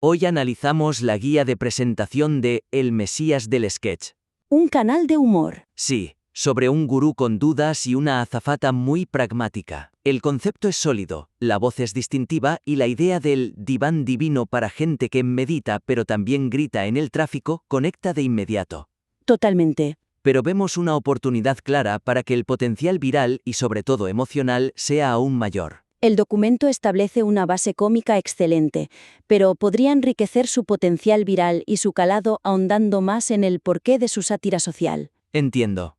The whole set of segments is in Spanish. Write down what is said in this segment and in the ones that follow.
Hoy analizamos la guía de presentación de El Mesías del Sketch. Un canal de humor. Sí, sobre un gurú con dudas y una azafata muy pragmática. El concepto es sólido, la voz es distintiva y la idea del diván divino para gente que medita pero también grita en el tráfico conecta de inmediato. Totalmente. Pero vemos una oportunidad clara para que el potencial viral y sobre todo emocional sea aún mayor. El documento establece una base cómica excelente, pero podría enriquecer su potencial viral y su calado ahondando más en el porqué de su sátira social. Entiendo.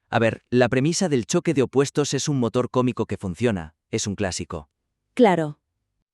A ver, la premisa del choque de opuestos es un motor cómico que funciona, es un clásico. Claro.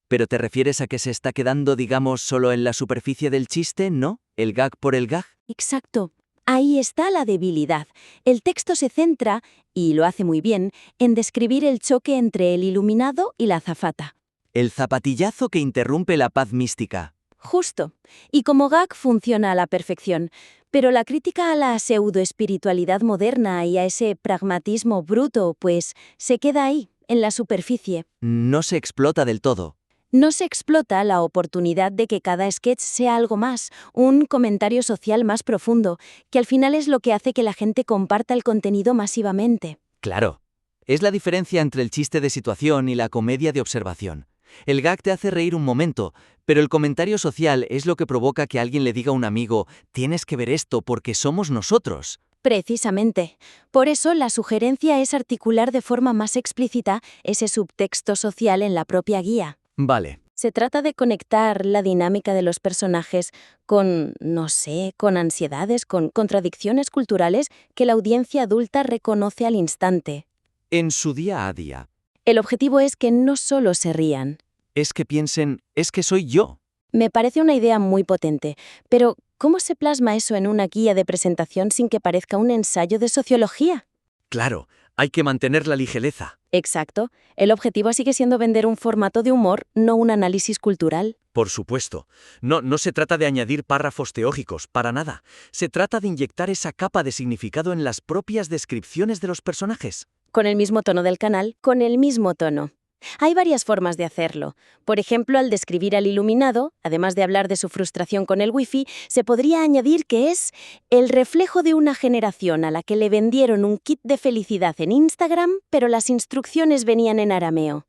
¿Pero te refieres a que se está quedando, digamos, solo en la superficie del chiste, no? ¿El gag por el gag? Exacto. Ahí está la debilidad. El texto se centra, y lo hace muy bien, en describir el choque entre el iluminado y la azafata. El zapatillazo que interrumpe la paz mística. Justo. Y como gag funciona a la perfección. Pero la crítica a la pseudoespiritualidad moderna y a ese pragmatismo bruto, pues, se queda ahí, en la superficie. No se explota del todo. No se explota la oportunidad de que cada sketch sea algo más, un comentario social más profundo, que al final es lo que hace que la gente comparta el contenido masivamente. Claro. Es la diferencia entre el chiste de situación y la comedia de observación. El gag te hace reír un momento, pero el comentario social es lo que provoca que alguien le diga a un amigo, tienes que ver esto porque somos nosotros. Precisamente. Por eso la sugerencia es articular de forma más explícita ese subtexto social en la propia guía. Vale. Se trata de conectar la dinámica de los personajes con, no sé, con ansiedades, con contradicciones culturales que la audiencia adulta reconoce al instante. En su día a día. El objetivo es que no solo se rían. Es que piensen, es que soy yo. Me parece una idea muy potente, pero ¿cómo se plasma eso en una guía de presentación sin que parezca un ensayo de sociología? Claro, hay que mantener la ligereza. Exacto. El objetivo sigue siendo vender un formato de humor, no un análisis cultural. Por supuesto. No se trata de añadir párrafos teóricos, para nada. Se trata de inyectar esa capa de significado en las propias descripciones de los personajes. Con el mismo tono del canal, con el mismo tono. Hay varias formas de hacerlo. Por ejemplo, al describir al iluminado, además de hablar de su frustración con el wifi, se podría añadir que es el reflejo de una generación a la que le vendieron un kit de felicidad en Instagram, pero las instrucciones venían en arameo.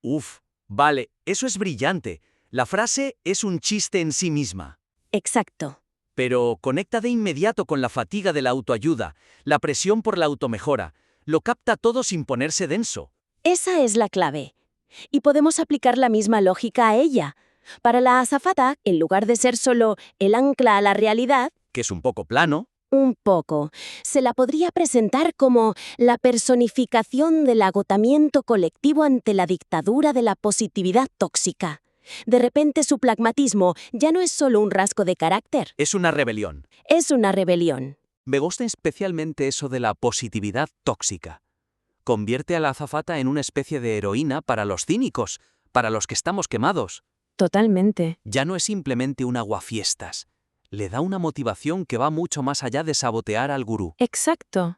Uf, vale, eso es brillante. La frase es un chiste en sí misma. Exacto. Pero conecta de inmediato con la fatiga de la autoayuda, la presión por la automejora. Lo capta todo sin ponerse denso. Esa es la clave. Y podemos aplicar la misma lógica a ella. Para la azafata, en lugar de ser solo el ancla a la realidad, Que es un poco plano. un poco, se la podría presentar como la personificación del agotamiento colectivo ante la dictadura de la positividad tóxica. De repente su pragmatismo ya no es solo un rasgo de carácter, Es una rebelión. es una rebelión. Me gusta especialmente eso de la positividad tóxica. Convierte a la azafata en una especie de heroína para los cínicos, para los que estamos quemados. Totalmente. Ya no es simplemente un aguafiestas. Le da una motivación que va mucho más allá de sabotear al gurú. Exacto.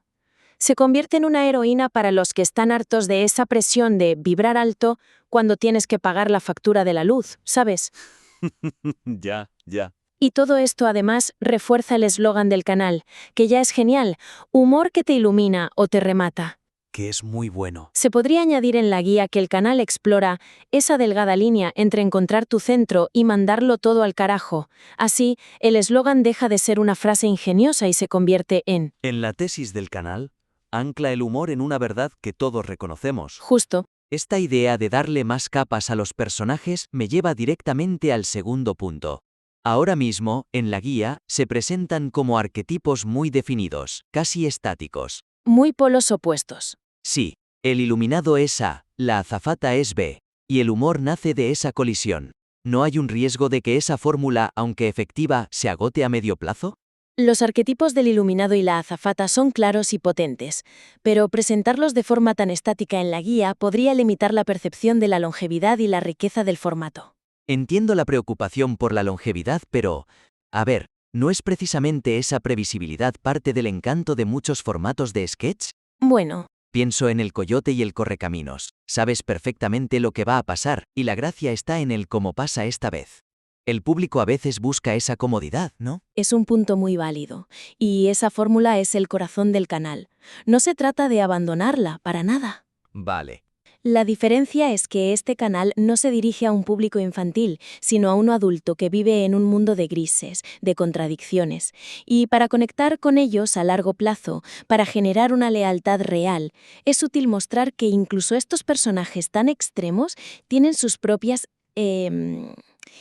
Se convierte en una heroína para los que están hartos de esa presión de vibrar alto cuando tienes que pagar la factura de la luz, ¿sabes? Ya. Y todo esto además refuerza el eslogan del canal, que ya es genial, humor que te ilumina o te remata. Que es muy bueno. Se podría añadir en la guía que el canal explora esa delgada línea entre encontrar tu centro y mandarlo todo al carajo. Así, el eslogan deja de ser una frase ingeniosa y se convierte en En la tesis del canal, ancla el humor en una verdad que todos reconocemos. justo. Esta idea de darle más capas a los personajes me lleva directamente al segundo punto. Ahora mismo, en la guía, se presentan como arquetipos muy definidos, casi estáticos. Muy polos opuestos. Sí, el iluminado es A, la azafata es B, y el humor nace de esa colisión. ¿No hay un riesgo de que esa fórmula, aunque efectiva, se agote a medio plazo? Los arquetipos del iluminado y la azafata son claros y potentes, pero presentarlos de forma tan estática en la guía podría limitar la percepción de la longevidad y la riqueza del formato. Entiendo la preocupación por la longevidad, pero, a ver, ¿no es precisamente esa previsibilidad parte del encanto de muchos formatos de sketch? Bueno, Pienso en El Coyote y El Correcaminos. Sabes perfectamente lo que va a pasar, y la gracia está en el cómo pasa esta vez. El público a veces busca esa comodidad, ¿no? Es un punto muy válido, y esa fórmula es el corazón del canal. No se trata de abandonarla, para nada. Vale. La diferencia es que este canal no se dirige a un público infantil, sino a uno adulto que vive en un mundo de grises, de contradicciones. Y para conectar con ellos a largo plazo, para generar una lealtad real, es útil mostrar que incluso estos personajes tan extremos tienen sus propias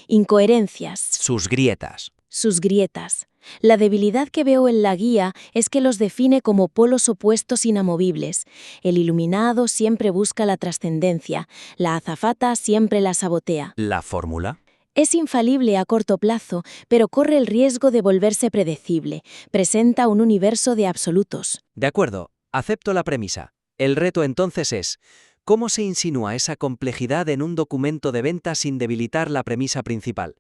incoherencias, Sus grietas. sus grietas. La debilidad que veo en la guía es que los define como polos opuestos inamovibles. El iluminado siempre busca la trascendencia, la azafata siempre la sabotea. ¿La fórmula? Es infalible a corto plazo, pero corre el riesgo de volverse predecible. Presenta un universo de absolutos. De acuerdo, acepto la premisa. El reto entonces es, ¿cómo se insinúa esa complejidad en un documento de venta sin debilitar la premisa principal?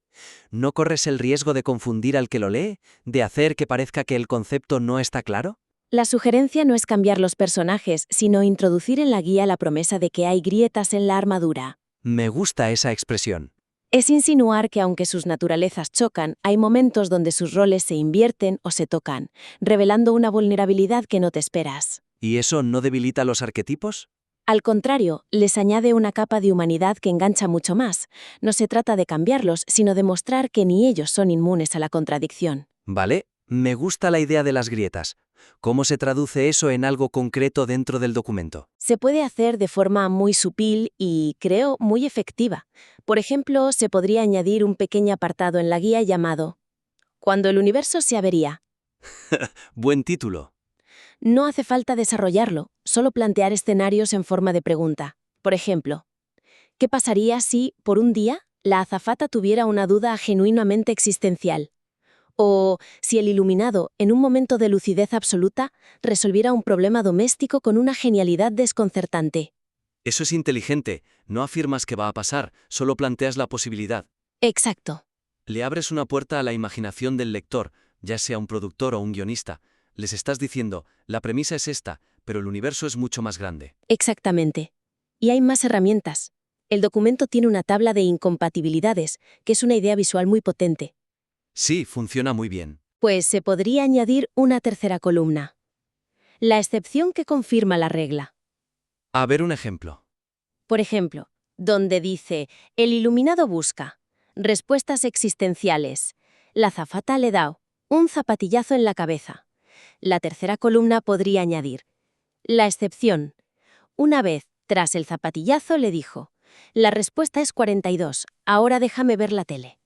¿No corres el riesgo de confundir al que lo lee? ¿De hacer que parezca que el concepto no está claro? La sugerencia no es cambiar los personajes, sino introducir en la guía la promesa de que hay grietas en la armadura. Me gusta esa expresión. Es insinuar que aunque sus naturalezas chocan, hay momentos donde sus roles se invierten o se tocan, revelando una vulnerabilidad que no te esperas. ¿Y eso no debilita los arquetipos? Al contrario, les añade una capa de humanidad que engancha mucho más. No se trata de cambiarlos, sino de mostrar que ni ellos son inmunes a la contradicción. Vale, me gusta la idea de las grietas. ¿Cómo se traduce eso en algo concreto dentro del documento? Se puede hacer de forma muy sutil y, creo, muy efectiva. Por ejemplo, se podría añadir un pequeño apartado en la guía llamado «Cuando el universo se avería». Buen título. No hace falta desarrollarlo, solo plantear escenarios en forma de pregunta. Por ejemplo, ¿qué pasaría si, por un día, la azafata tuviera una duda genuinamente existencial? O si el iluminado, en un momento de lucidez absoluta, resolviera un problema doméstico con una genialidad desconcertante. Eso es inteligente. No afirmas que va a pasar, solo planteas la posibilidad. Exacto. Le abres una puerta a la imaginación del lector, ya sea un productor o un guionista. Les estás diciendo, la premisa es esta, pero el universo es mucho más grande. Exactamente. Y hay más herramientas. El documento tiene una tabla de incompatibilidades, que es una idea visual muy potente. Sí, funciona muy bien. Pues se podría añadir una tercera columna. La excepción que confirma la regla. A ver un ejemplo. Por ejemplo, donde dice, el iluminado busca respuestas existenciales. La azafata le da un zapatillazo en la cabeza. La tercera columna podría añadir, la excepción. Una vez, tras el zapatillazo, le dijo, la respuesta es 42, ahora déjame ver la tele.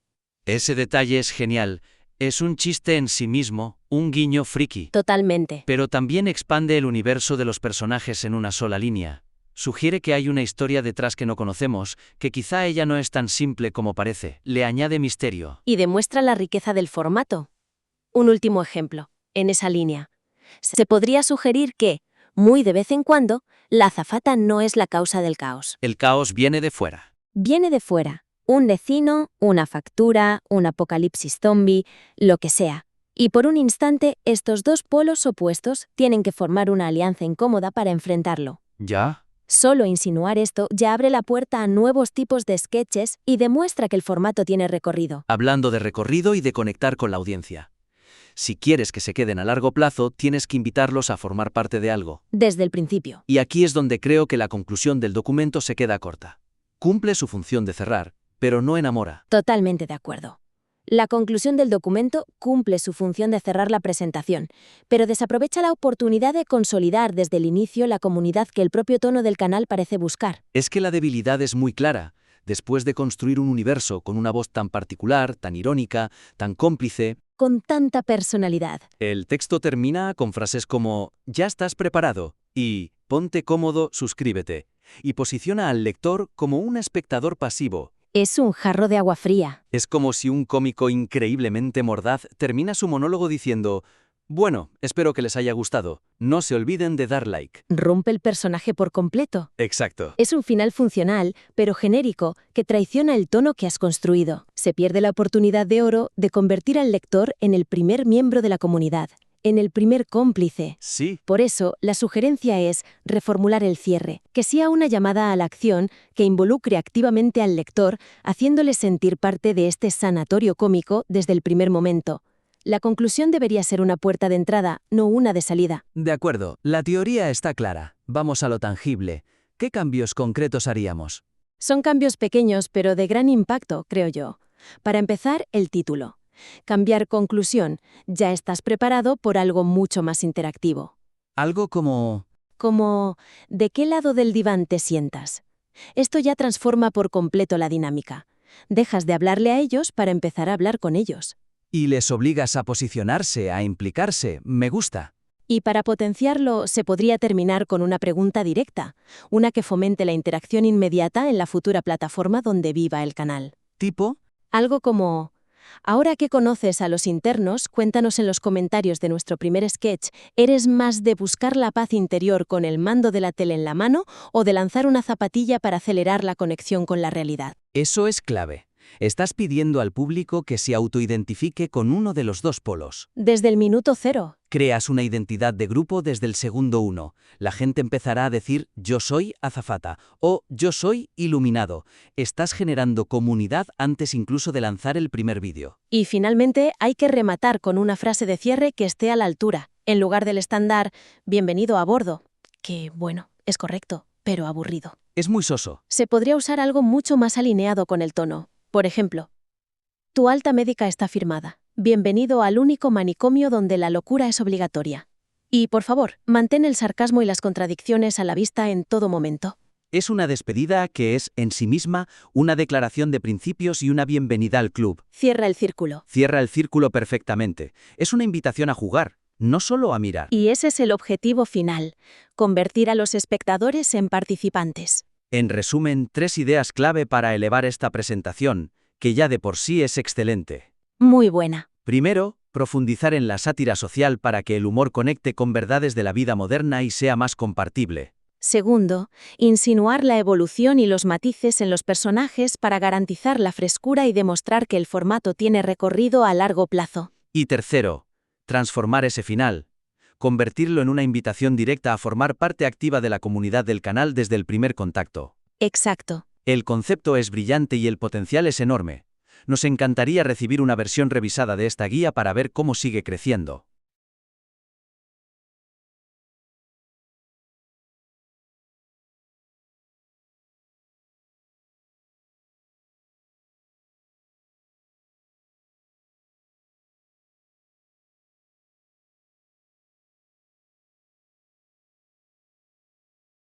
Ese detalle es genial. Es un chiste en sí mismo, un guiño friki. Totalmente. Pero también expande el universo de los personajes en una sola línea. Sugiere que hay una historia detrás que no conocemos, que quizá ella no es tan simple como parece. Le añade misterio. Y demuestra la riqueza del formato. Un último ejemplo, en esa línea. Se podría sugerir que, muy de vez en cuando, la azafata no es la causa del caos. El caos viene de fuera. Viene de fuera. Un vecino, una factura, un apocalipsis zombie, lo que sea. Y por un instante, estos dos polos opuestos tienen que formar una alianza incómoda para enfrentarlo. ¿Ya? Solo insinuar esto ya abre la puerta a nuevos tipos de sketches y demuestra que el formato tiene recorrido. Hablando de recorrido y de conectar con la audiencia. Si quieres que se queden a largo plazo, tienes que invitarlos a formar parte de algo. Desde el principio. Y aquí es donde creo que la conclusión del documento se queda corta. Cumple su función de cerrar, pero no enamora. Totalmente de acuerdo. La conclusión del documento cumple su función de cerrar la presentación, pero desaprovecha la oportunidad de consolidar desde el inicio la comunidad que el propio tono del canal parece buscar. Es que la debilidad es muy clara. Después de construir un universo con una voz tan particular, tan irónica, tan cómplice, Con tanta personalidad. el texto termina con frases como «Ya estás preparado» y «Ponte cómodo, suscríbete», y posiciona al lector como un espectador pasivo. Es un jarro de agua fría. Es como si un cómico increíblemente mordaz termina su monólogo diciendo «Bueno, espero que les haya gustado. No se olviden de dar like». Rompe el personaje por completo. Exacto. Es un final funcional, pero genérico, que traiciona el tono que has construido. Se pierde la oportunidad de oro de convertir al lector en el primer miembro de la comunidad. en el primer cómplice. Sí. Por eso, la sugerencia es reformular el cierre, que sea una llamada a la acción que involucre activamente al lector, haciéndole sentir parte de este sanatorio cómico desde el primer momento. La conclusión debería ser una puerta de entrada, no una de salida. De acuerdo, la teoría está clara. Vamos a lo tangible. ¿Qué cambios concretos haríamos? Son cambios pequeños, pero de gran impacto, creo yo. Para empezar, el título. Cambiar conclusión. Ya estás preparado por algo mucho más interactivo. Algo como... Como, ¿de qué lado del diván te sientas? Esto ya transforma por completo la dinámica. Dejas de hablarle a ellos para empezar a hablar con ellos. Y les obligas a posicionarse, a implicarse. Me gusta. Y para potenciarlo, se podría terminar con una pregunta directa, una que fomente la interacción inmediata en la futura plataforma donde viva el canal. ¿Tipo? Algo como, ahora que conoces a los internos, cuéntanos en los comentarios de nuestro primer sketch, ¿eres más de buscar la paz interior con el mando de la tele en la mano o de lanzar una zapatilla para acelerar la conexión con la realidad? Eso es clave. Estás pidiendo al público que se autoidentifique con uno de los dos polos. Desde el minuto cero. Creas una identidad de grupo desde el segundo uno. La gente empezará a decir yo soy azafata o yo soy iluminado. Estás generando comunidad antes incluso de lanzar el primer vídeo. Y finalmente hay que rematar con una frase de cierre que esté a la altura, en lugar del estándar bienvenido a bordo, que bueno, es correcto, pero aburrido. Es muy soso. Se podría usar algo mucho más alineado con el tono. Por ejemplo, tu alta médica está firmada. Bienvenido al único manicomio donde la locura es obligatoria. Y, por favor, mantén el sarcasmo y las contradicciones a la vista en todo momento. Es una despedida que es, en sí misma, una declaración de principios y una bienvenida al club. Cierra el círculo. Cierra el círculo perfectamente. Es una invitación a jugar, no solo a mirar. Y ese es el objetivo final, convertir a los espectadores en participantes. En resumen, 3 ideas clave para elevar esta presentación, que ya de por sí es excelente. Muy buena. Primero, profundizar en la sátira social para que el humor conecte con verdades de la vida moderna y sea más compartible. Segundo, insinuar la evolución y los matices en los personajes para garantizar la frescura y demostrar que el formato tiene recorrido a largo plazo. Y tercero, transformar ese final. Convertirlo en una invitación directa a formar parte activa de la comunidad del canal desde el primer contacto. Exacto. El concepto es brillante y el potencial es enorme. Nos encantaría recibir una versión revisada de esta guía para ver cómo sigue creciendo.